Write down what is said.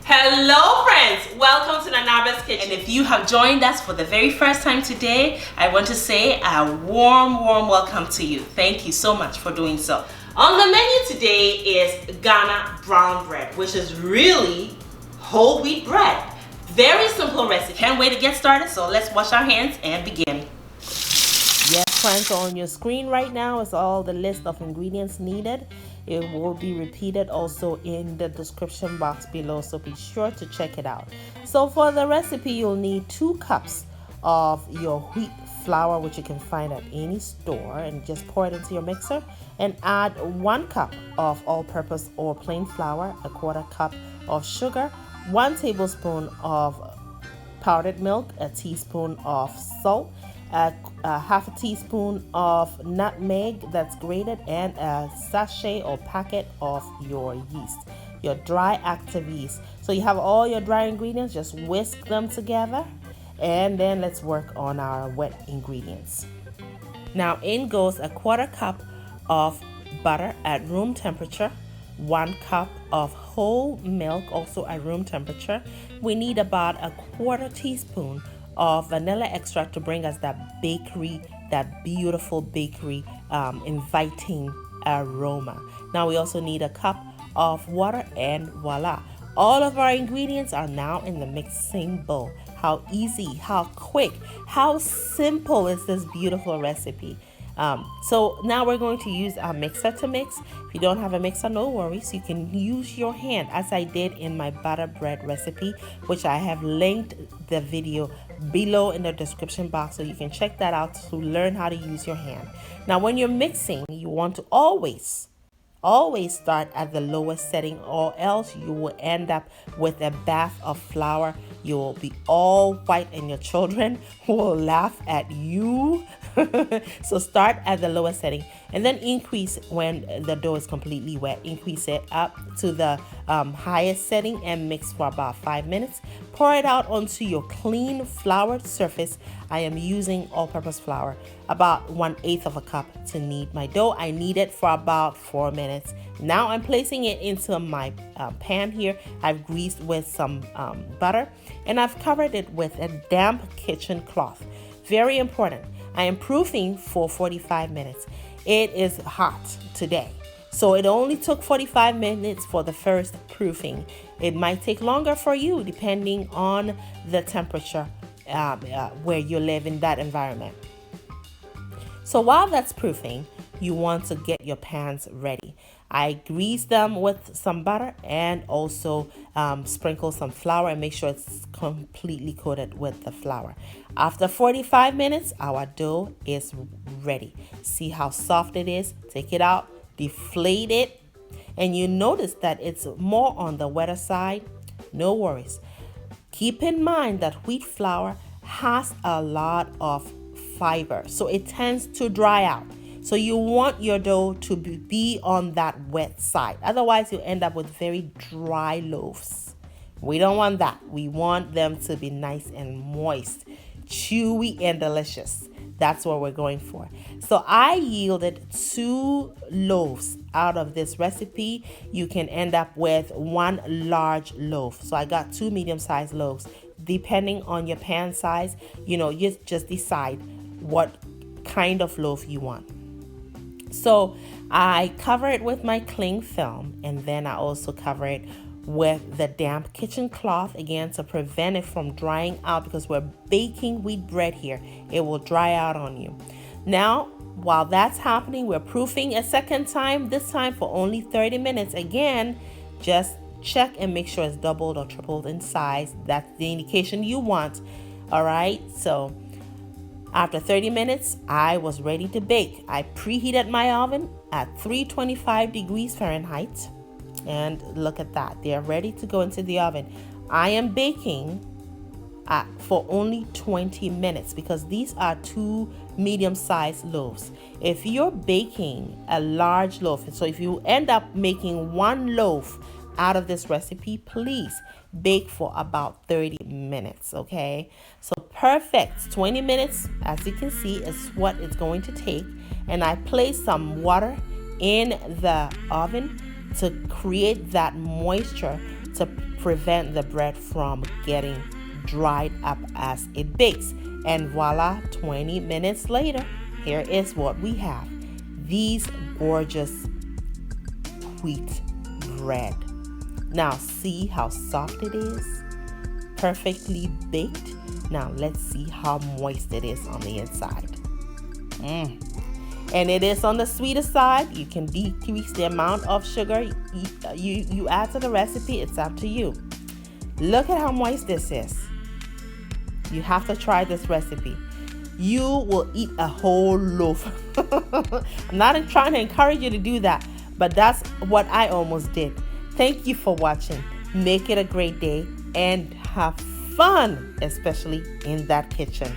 Hello friends, welcome to Nanaba's Kitchen. And if you have joined us for the very first time today, I want to say a warm welcome to you. Thank you so much for doing so. On the menu today is Ghana brown bread, which is really whole wheat bread. Very simple recipe. Can't wait to get started, so let's wash our hands and begin. Yes friends, so on your screen right now is all the list of ingredients needed. It will be repeated also in the description box below, so be sure to check it out. So for the recipe, you'll need 2 cups of your wheat flour, which you can find at any store, and just pour it into your mixer and add 1 cup of all-purpose or plain flour, 1/4 cup of sugar, 1 tablespoon of powdered milk, a teaspoon of salt, a half a teaspoon of nutmeg that's grated, and a sachet or packet of your yeast, your dry active yeast. So you have all your dry ingredients, just whisk them together, and then let's work on our wet ingredients. Now in goes 1/4 cup of butter at room temperature, 1 cup of whole milk also at room temperature. We need about 1/4 teaspoon of vanilla extract to bring us that bakery, that beautiful bakery inviting aroma. Now we also need 1 cup of water, and voila, all of our ingredients are now in the mixing bowl. How easy, how quick, how simple is this beautiful recipe. So now we're going to use our mixer to mix. If you don't have a mixer, no worries, you can use your hand, as I did in my butter bread recipe, which I have linked the video below in the description box, so you can check that out to learn how to use your hand. Now when you're mixing, you want to always start at the lowest setting, or else you will end up with a bath of flour. You will be all white and your children will laugh at you. So start at the lowest setting and then increase when the dough is completely wet. Increase it up to the highest setting and mix for about 5 minutes. Pour it out onto your clean floured surface. I am using all-purpose flour, about 1/8 cup to knead my dough. I knead it for about 4 minutes. Now I'm placing it into my pan here. I've greased with some butter, and I've covered it with a damp kitchen cloth. Very important. I am proofing for 45 minutes. It is hot today, so it only took 45 minutes for the first proofing. It might take longer for you depending on the temperature where you live in that environment. So while that's proofing, you want to get your pans ready. I grease them with some butter and also sprinkle some flour and make sure it's completely coated with the flour. After 45 minutes, our dough is ready. See how soft it is? Take it out, deflate it, and you notice that it's more on the wetter side. No worries. Keep in mind that wheat flour has a lot of fiber, so it tends to dry out. So you want your dough to be on that wet side. Otherwise, you end up with very dry loaves. We don't want that. We want them to be nice and moist, chewy and delicious. That's what we're going for. So I yielded 2 loaves out of this recipe. You can end up with 1 large loaf. So I got 2 medium-sized loaves. Depending on your pan size, you just decide what kind of loaf you want. So I cover it with my cling film, and then I also cover it with the damp kitchen cloth, again, to prevent it from drying out, because we're baking wheat bread here. It will dry out on you. Now, while that's happening, we're proofing a second time, this time for only 30 minutes. Again, just check and make sure it's doubled or tripled in size. That's the indication you want. All right, so after 30 minutes, I was ready to bake. I preheated my oven at 325 degrees Fahrenheit. And look at that. They are ready to go into the oven. I am baking for only 20 minutes because these are 2 medium-sized loaves. If you're baking a large loaf, so if you end up making 1 loaf out of this recipe, please bake for about 30 minutes, okay? So perfect 20 minutes, as you can see, is what it's going to take. And I placed some water in the oven to create that moisture to prevent the bread from getting dried up as it bakes. And voila, 20 minutes later, here is what we have. These gorgeous wheat bread. Now see how soft it is, perfectly baked. Now let's see how moist it is on the inside. And it is on the sweeter side. You can decrease the amount of sugar you add to the recipe. It's up to you. Look at how moist this is. You have to try this recipe. You will eat a whole loaf. I'm not trying to encourage you to do that, but that's what I almost did. Thank you for watching. Make it a great day and have fun, especially in that kitchen.